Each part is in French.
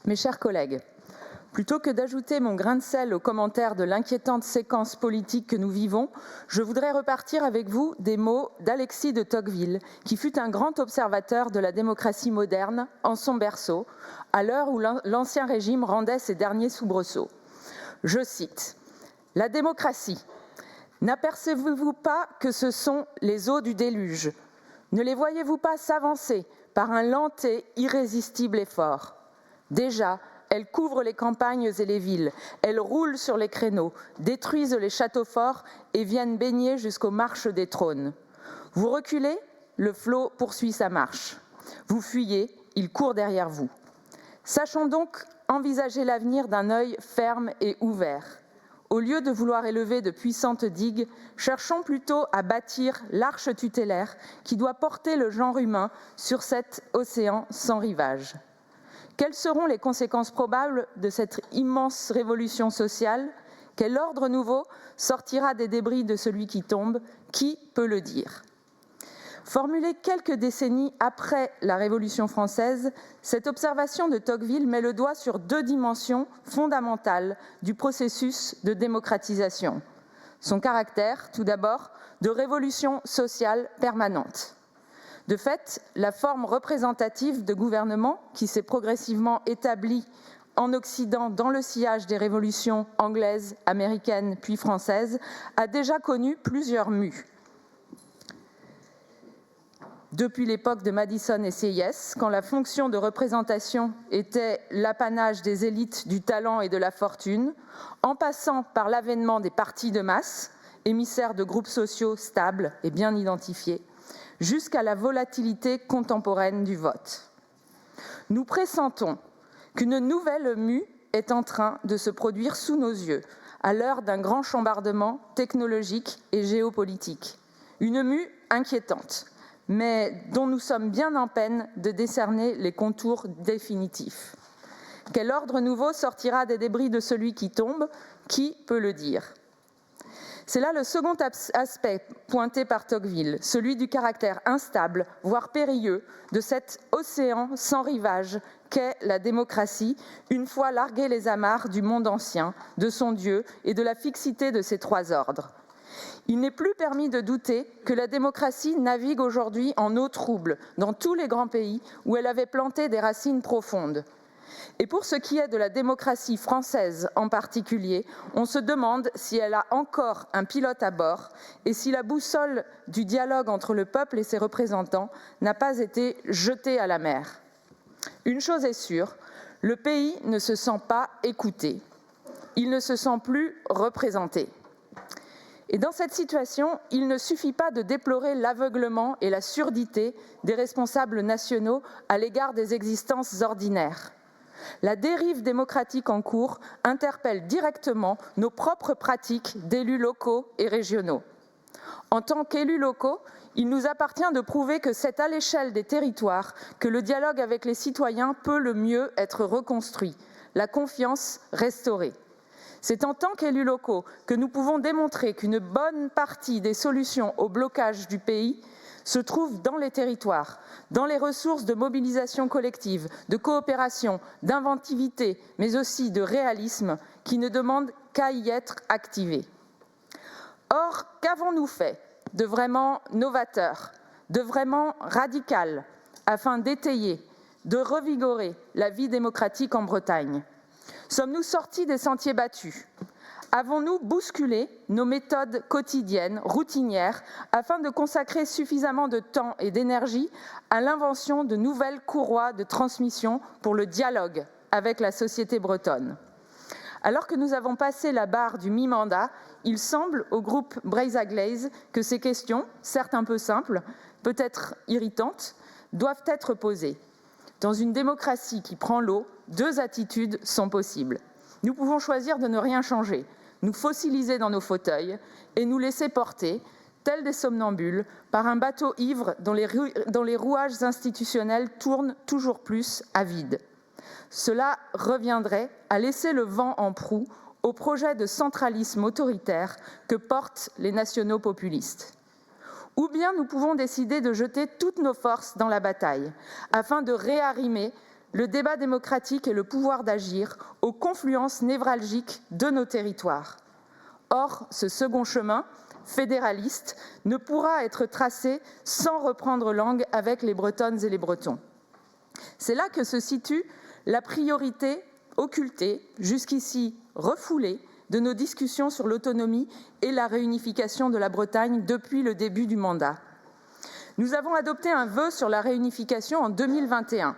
Mes chers collègues, plutôt que d'ajouter mon grain de sel aux commentaires de l'inquiétante séquence politique que nous vivons, je voudrais repartir avec vous des mots d'Alexis de Tocqueville, qui fut un grand observateur de la démocratie moderne en son berceau, à l'heure où l'Ancien Régime rendait ses derniers soubresauts. Je cite « La démocratie, n'apercevez-vous pas que ce sont les eaux du déluge? Ne les voyez-vous pas s'avancer par un lent et irrésistible effort? Déjà, elles couvrent les campagnes et les villes, elles roulent sur les créneaux, détruisent les châteaux forts et viennent baigner jusqu'aux marches des trônes. Vous reculez, le flot poursuit sa marche. Vous fuyez, il court derrière vous. Sachons donc envisager l'avenir d'un œil ferme et ouvert. Au lieu de vouloir élever de puissantes digues, cherchons plutôt à bâtir l'arche tutélaire qui doit porter le genre humain sur cet océan sans rivage. Quelles seront les conséquences probables de cette immense révolution sociale? Quel ordre nouveau sortira des débris de celui qui tombe? Qui peut le dire? Formulée quelques décennies après la Révolution française, cette observation de Tocqueville met le doigt sur deux dimensions fondamentales du processus de démocratisation. Son caractère, tout d'abord, de révolution sociale permanente. De fait, la forme représentative de gouvernement qui s'est progressivement établie en Occident dans le sillage des révolutions anglaises, américaines puis françaises a déjà connu plusieurs mues. Depuis l'époque de Madison et Sieyès, quand la fonction de représentation était l'apanage des élites du talent et de la fortune, en passant par l'avènement des partis de masse, émissaires de groupes sociaux stables et bien identifiés, jusqu'à la volatilité contemporaine du vote. Nous pressentons qu'une nouvelle mue est en train de se produire sous nos yeux, à l'heure d'un grand chambardement technologique et géopolitique. Une mue inquiétante, mais dont nous sommes bien en peine de décerner les contours définitifs. Quel ordre nouveau sortira des débris de celui qui tombe? Qui peut le dire? C'est là le second aspect pointé par Tocqueville, celui du caractère instable, voire périlleux, de cet océan sans rivage qu'est la démocratie, une fois larguées les amarres du monde ancien, de son Dieu et de la fixité de ses trois ordres. Il n'est plus permis de douter que la démocratie navigue aujourd'hui en eau trouble dans tous les grands pays où elle avait planté des racines profondes. Et pour ce qui est de la démocratie française en particulier, on se demande si elle a encore un pilote à bord et si la boussole du dialogue entre le peuple et ses représentants n'a pas été jetée à la mer. Une chose est sûre, le pays ne se sent pas écouté. Il ne se sent plus représenté. Et dans cette situation, il ne suffit pas de déplorer l'aveuglement et la surdité des responsables nationaux à l'égard des existences ordinaires. La dérive démocratique en cours interpelle directement nos propres pratiques d'élus locaux et régionaux. En tant qu'élus locaux, il nous appartient de prouver que c'est à l'échelle des territoires que le dialogue avec les citoyens peut le mieux être reconstruit, la confiance restaurée. C'est en tant qu'élus locaux que nous pouvons démontrer qu'une bonne partie des solutions au blocage du pays se trouve dans les territoires, dans les ressources de mobilisation collective, de coopération, d'inventivité, mais aussi de réalisme qui ne demandent qu'à y être activés. Or, qu'avons-nous fait de vraiment novateur, de vraiment radical, afin d'étayer, de revigorer la vie démocratique en Bretagne? Sommes-nous sortis des sentiers battus? Avons-nous bousculé nos méthodes quotidiennes, routinières, afin de consacrer suffisamment de temps et d'énergie à l'invention de nouvelles courroies de transmission pour le dialogue avec la société bretonne? Alors que nous avons passé la barre du mi-mandat, il semble au groupe Braise-Aglaise que ces questions, certes un peu simples, peut-être irritantes, doivent être posées. Dans une démocratie qui prend l'eau, deux attitudes sont possibles. Nous pouvons choisir de ne rien changer, nous fossiliser dans nos fauteuils et nous laisser porter, tels des somnambules, par un bateau ivre dont les rouages institutionnels tournent toujours plus à vide. Cela reviendrait à laisser le vent en proue au projet de centralisme autoritaire que portent les nationaux populistes. Ou bien nous pouvons décider de jeter toutes nos forces dans la bataille, afin de réarrimer le débat démocratique et le pouvoir d'agir aux confluences névralgiques de nos territoires. Or, ce second chemin, fédéraliste, ne pourra être tracé sans reprendre langue avec les Bretonnes et les Bretons. C'est là que se situe la priorité occultée, jusqu'ici refoulée, de nos discussions sur l'autonomie et la réunification de la Bretagne depuis le début du mandat. Nous avons adopté un vœu sur la réunification en 2021,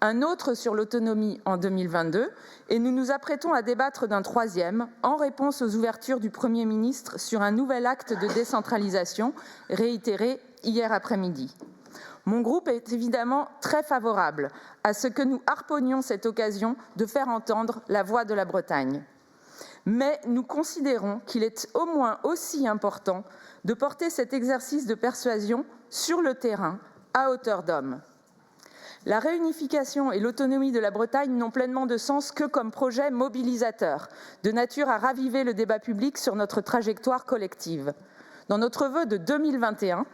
un autre sur l'autonomie en 2022, et nous nous apprêtons à débattre d'un troisième en réponse aux ouvertures du Premier ministre sur un nouvel acte de décentralisation réitéré hier après-midi. Mon groupe est évidemment très favorable à ce que nous harponnions cette occasion de faire entendre la voix de la Bretagne. Mais nous considérons qu'il est au moins aussi important de porter cet exercice de persuasion sur le terrain, à hauteur d'homme. La réunification et l'autonomie de la Bretagne n'ont pleinement de sens que comme projet mobilisateur, de nature à raviver le débat public sur notre trajectoire collective. Dans notre vœu de 2021,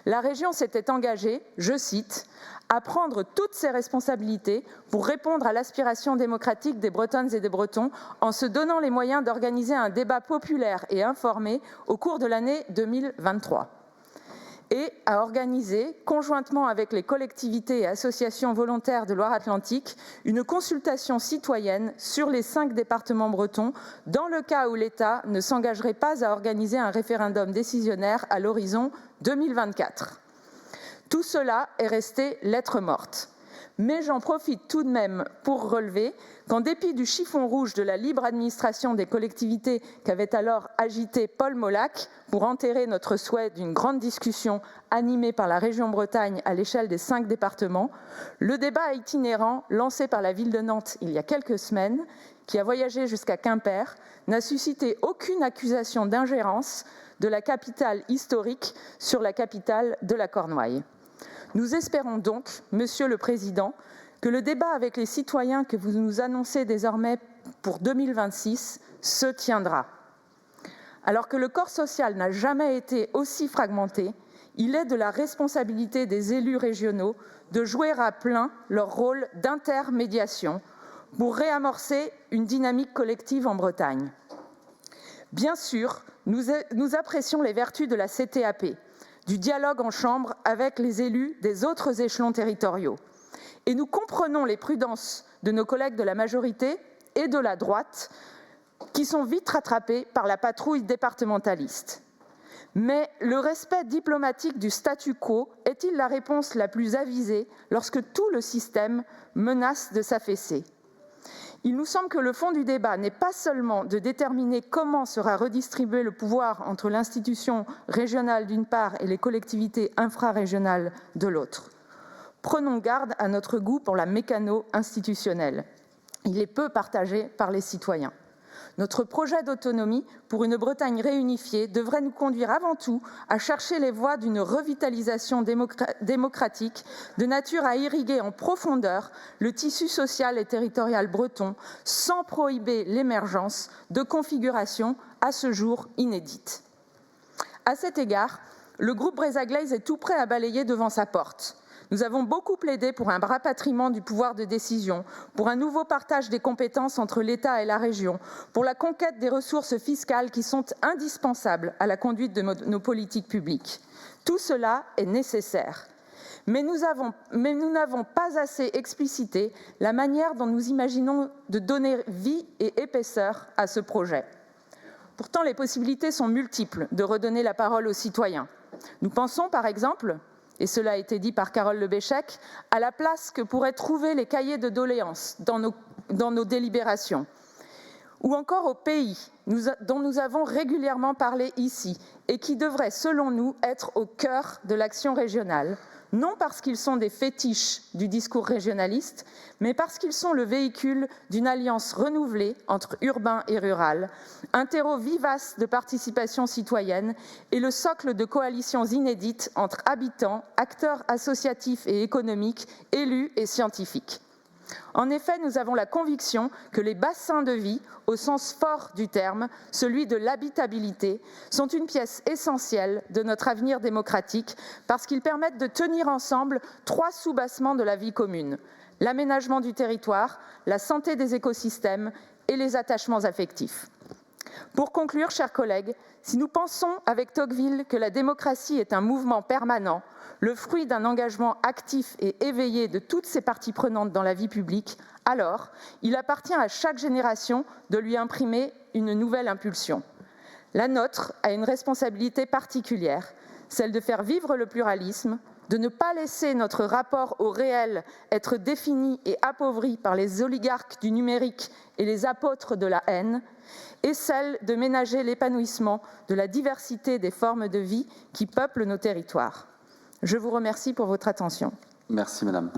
la région s'était engagée, je cite, à prendre toutes ses responsabilités pour répondre à l'aspiration démocratique des Bretonnes et des Bretons en se donnant les moyens d'organiser un débat populaire et informé au cours de l'année 2023. Et à organiser, conjointement avec les collectivités et associations volontaires de Loire-Atlantique, une consultation citoyenne sur les 5 départements bretons, dans le cas où l'État ne s'engagerait pas à organiser un référendum décisionnaire à l'horizon 2024. Tout cela est resté lettre morte. Mais j'en profite tout de même pour relever qu'en dépit du chiffon rouge de la libre administration des collectivités qu'avait alors agité Paul Molac pour enterrer notre souhait d'une grande discussion animée par la région Bretagne à l'échelle des 5 départements, le débat itinérant lancé par la ville de Nantes il y a quelques semaines, qui a voyagé jusqu'à Quimper, n'a suscité aucune accusation d'ingérence de la capitale historique sur la capitale de la Cornouaille. Nous espérons donc, Monsieur le Président, que le débat avec les citoyens que vous nous annoncez désormais pour 2026 se tiendra. Alors que le corps social n'a jamais été aussi fragmenté, il est de la responsabilité des élus régionaux de jouer à plein leur rôle d'intermédiation pour réamorcer une dynamique collective en Bretagne. Bien sûr, nous apprécions les vertus de la CTAP, du dialogue en chambre avec les élus des autres échelons territoriaux. Et nous comprenons les prudences de nos collègues de la majorité et de la droite qui sont vite rattrapés par la patrouille départementaliste. Mais le respect diplomatique du statu quo est-il la réponse la plus avisée lorsque tout le système menace de s'affaisser ? Il nous semble que le fond du débat n'est pas seulement de déterminer comment sera redistribué le pouvoir entre l'institution régionale d'une part et les collectivités infrarégionales de l'autre. Prenons garde à notre goût pour la mécano institutionnelle. Il est peu partagé par les citoyens. Notre projet d'autonomie pour une Bretagne réunifiée devrait nous conduire avant tout à chercher les voies d'une revitalisation démocratique de nature à irriguer en profondeur le tissu social et territorial breton sans prohiber l'émergence de configurations à ce jour inédites. À cet égard, le groupe Brézaglaise est tout prêt à balayer devant sa porte. Nous avons beaucoup plaidé pour un rapatriement du pouvoir de décision, pour un nouveau partage des compétences entre l'État et la région, pour la conquête des ressources fiscales qui sont indispensables à la conduite de nos politiques publiques. Tout cela est nécessaire. Mais nous n'avons pas assez explicité la manière dont nous imaginons de donner vie et épaisseur à ce projet. Pourtant, les possibilités sont multiples de redonner la parole aux citoyens. Nous pensons par exemple, et cela a été dit par Carole Lebéchec, à la place que pourraient trouver les cahiers de doléances dans nos délibérations, ou encore au pays dont nous avons régulièrement parlé ici et qui devraient, selon nous, être au cœur de l'action régionale, non parce qu'ils sont des fétiches du discours régionaliste, mais parce qu'ils sont le véhicule d'une alliance renouvelée entre urbain et rural, un terreau vivace de participation citoyenne et le socle de coalitions inédites entre habitants, acteurs associatifs et économiques, élus et scientifiques. En effet, nous avons la conviction que les bassins de vie, au sens fort du terme, celui de l'habitabilité, sont une pièce essentielle de notre avenir démocratique parce qu'ils permettent de tenir ensemble 3 sous-bassements de la vie commune: l'aménagement du territoire, la santé des écosystèmes et les attachements affectifs. Pour conclure, chers collègues, si nous pensons avec Tocqueville que la démocratie est un mouvement permanent, le fruit d'un engagement actif et éveillé de toutes ses parties prenantes dans la vie publique, alors il appartient à chaque génération de lui imprimer une nouvelle impulsion. La nôtre a une responsabilité particulière, celle de faire vivre le pluralisme, de ne pas laisser notre rapport au réel être défini et appauvri par les oligarques du numérique et les apôtres de la haine, et celle de ménager l'épanouissement de la diversité des formes de vie qui peuplent nos territoires. Je vous remercie pour votre attention. Merci, Madame.